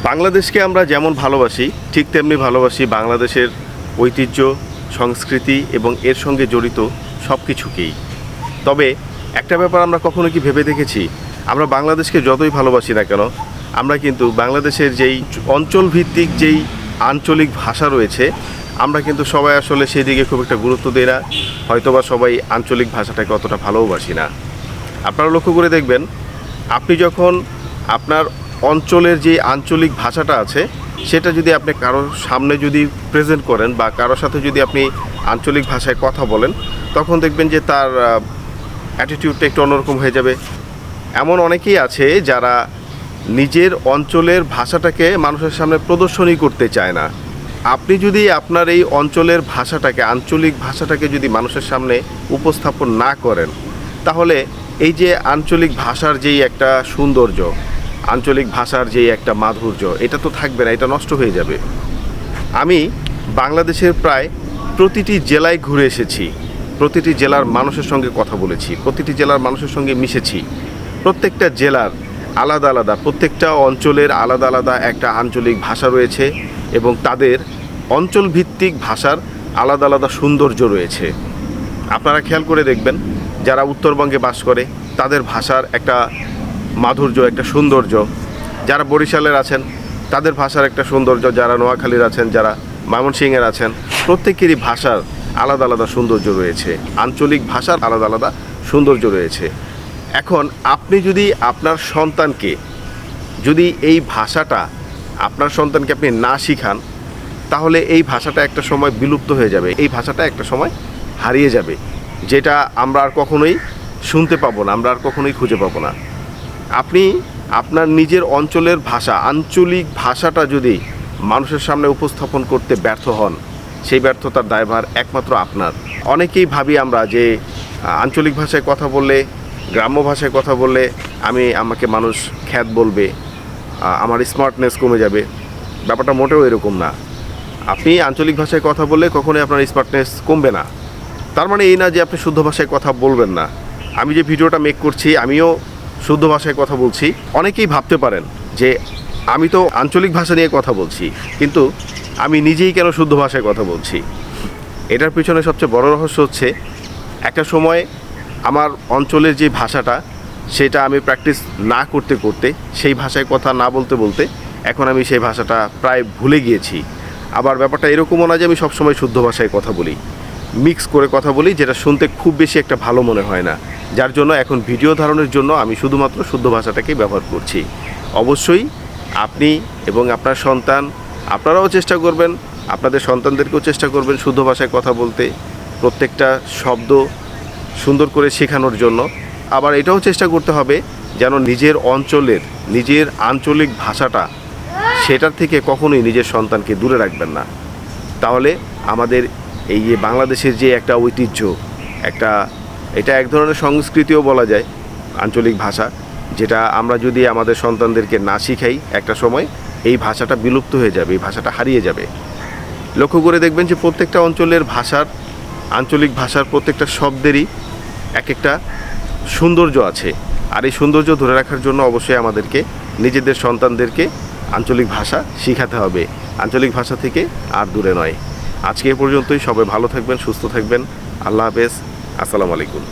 বাংলাদেশকে আমরা যেমন ভালোবাসি ঠিক তেমনি ভালোবাসি বাংলাদেশের ঐতিহ্য, সংস্কৃতি এবং এর সঙ্গে জড়িত সব কিছুকেই। তবে একটা ব্যাপার আমরা কখনো কি ভেবে দেখেছি, আমরা বাংলাদেশকে যতই ভালোবাসি না কেন, আমরা কিন্তু বাংলাদেশের যেই অঞ্চলভিত্তিক যেই আঞ্চলিক ভাষা রয়েছে, আমরা কিন্তু সবাই আসলে সেই দিকে খুব একটা গুরুত্ব দিই না, হয়তোবা সবাই আঞ্চলিক ভাষাটাকে অতটা ভালোবাসি না। আপনারা লক্ষ্য করে দেখবেন, আপনি যখন আপনার অঞ্চলের যে আঞ্চলিক ভাষাটা আছে সেটা যদি আপনি কারোর সামনে যদি প্রেজেন্ট করেন বা কারোর সাথে যদি আপনি আঞ্চলিক ভাষায় কথা বলেন, তখন দেখবেন যে তার অ্যাটিটিউডটা একটু অন্যরকম হয়ে যাবে। এমন অনেকেই আছে যারা নিজের অঞ্চলের ভাষাটাকে মানুষের সামনে প্রদর্শনী করতে চায় না। আপনি যদি আপনার এই অঞ্চলের ভাষাটাকে, আঞ্চলিক ভাষাটাকে যদি মানুষের সামনে উপস্থাপন না করেন, তাহলে এই যে আঞ্চলিক ভাষার যেই একটা সৌন্দর্য, আঞ্চলিক ভাষার যেই একটা মাধুর্য, এটা তো থাকবে না, এটা নষ্ট হয়ে যাবে। আমি বাংলাদেশের প্রায় প্রতিটি জেলায় ঘুরে এসেছি, প্রতিটি জেলার মানুষের সঙ্গে কথা বলেছি, প্রতিটি জেলার মানুষের সঙ্গে মিশেছি। প্রত্যেকটা জেলার আলাদা আলাদা, প্রত্যেকটা অঞ্চলের আলাদা আলাদা একটা আঞ্চলিক ভাষা রয়েছে এবং তাদের অঞ্চলভিত্তিক ভাষার আলাদা আলাদা সৌন্দর্য রয়েছে। আপনারা খেয়াল করে দেখবেন, যারা উত্তরবঙ্গে বাস করে তাদের ভাষার একটা মাধুর্য, একটা সৌন্দর্য, যারা বরিশালের আছেন তাদের ভাষার একটা সৌন্দর্য, যারা নোয়াখালীর আছেন, যারা ময়মনসিংহের আছেন, প্রত্যেকেরই ভাষার আলাদা আলাদা সৌন্দর্য রয়েছে, আঞ্চলিক ভাষার আলাদা আলাদা সৌন্দর্য রয়েছে। এখন আপনি যদি আপনার সন্তানকে যদি এই ভাষাটা আপনার সন্তানকে আপনি না শিখান, তাহলে এই ভাষাটা একটা সময় বিলুপ্ত হয়ে যাবে, এই ভাষাটা একটা সময় হারিয়ে যাবে, যেটা আমরা আর কখনোই শুনতে পাবো না, আমরা আর কখনোই খুঁজে পাবো না। আপনি আপনার নিজের অঞ্চলের ভাষা, আঞ্চলিক ভাষাটা যদি মানুষের সামনে উপস্থাপন করতে ব্যর্থ হন, সেই ব্যর্থতার দায়ভার একমাত্র আপনার। অনেকেই ভাবি আমরা যে আঞ্চলিক ভাষায় কথা বললে, গ্রাম্য ভাষায় কথা বললে আমাকে মানুষ খ্যাত বলবে, আমার স্মার্টনেস কমে যাবে। ব্যাপারটা মোটেও এরকম না। আপনি আঞ্চলিক ভাষায় কথা বললে কখনোই আপনার স্মার্টনেস কমবে না। তার মানে এই না যে আপনি শুদ্ধ ভাষায় কথা বলবেন না। আমি যে ভিডিওটা মেক করছি, আমিও শুদ্ধ ভাষায় কথা বলছি। অনেকেই ভাবতে পারেন যে আমি তো আঞ্চলিক ভাষা নিয়ে কথা বলছি, কিন্তু আমি নিজেই কেন শুদ্ধ ভাষায় কথা বলছি। এটার পিছনে সবচেয়ে বড় রহস্য হচ্ছে, একটা সময় আমার অঞ্চলের যে ভাষাটা, সেটা আমি প্র্যাকটিস না করতে করতে, সেই ভাষায় কথা না বলতে বলতে এখন আমি সেই ভাষাটা প্রায় ভুলে গিয়েছি। আবার ব্যাপারটা এরকমও না যে আমি সবসময় শুদ্ধ ভাষায় কথা বলি, মিক্স করে কথা বলি, যেটা শুনতে খুব বেশি একটা ভালো মনে হয় না। যার জন্য এখন ভিডিও ধারণের জন্য আমি শুধুমাত্র শুদ্ধ ভাষাটাকেই ব্যবহার করছি। অবশ্যই আপনি এবং আপনার সন্তান, আপনারাও চেষ্টা করবেন, আপনাদের সন্তানদেরকেও চেষ্টা করবেন শুদ্ধ ভাষায় কথা বলতে, প্রত্যেকটা শব্দ সুন্দর করে শেখানোর জন্য। আবার এটাও চেষ্টা করতে হবে যেন নিজের অঞ্চলের, নিজের আঞ্চলিক ভাষাটা, সেটার থেকে কখনোই নিজের সন্তানকে দূরে রাখবেন না। তাহলে আমাদের এই যে বাংলাদেশের যে একটা ঐতিহ্য, এটা এক ধরনের সংস্কৃতিও বলা যায়, আঞ্চলিক ভাষা, যেটা আমরা যদি আমাদের সন্তানদেরকে না শিখাই, একটা সময় এই ভাষাটা বিলুপ্ত হয়ে যাবে, এই ভাষাটা হারিয়ে যাবে। লক্ষ্য করে দেখবেন যে প্রত্যেকটা অঞ্চলের ভাষার, আঞ্চলিক ভাষার প্রত্যেকটা শব্দেরই এক একটা সৌন্দর্য আছে। আর এই সৌন্দর্য ধরে রাখার জন্য অবশ্যই আমাদেরকে নিজেদের সন্তানদেরকে আঞ্চলিক ভাষা শেখাতে হবে, আঞ্চলিক ভাষা থেকে আর দূরে নয়। আজকে এ পর্যন্তই। সবাই ভালো থাকবেন, সুস্থ থাকবেন। আল্লাহ হাফেজ, আসসালামু আলাইকুম।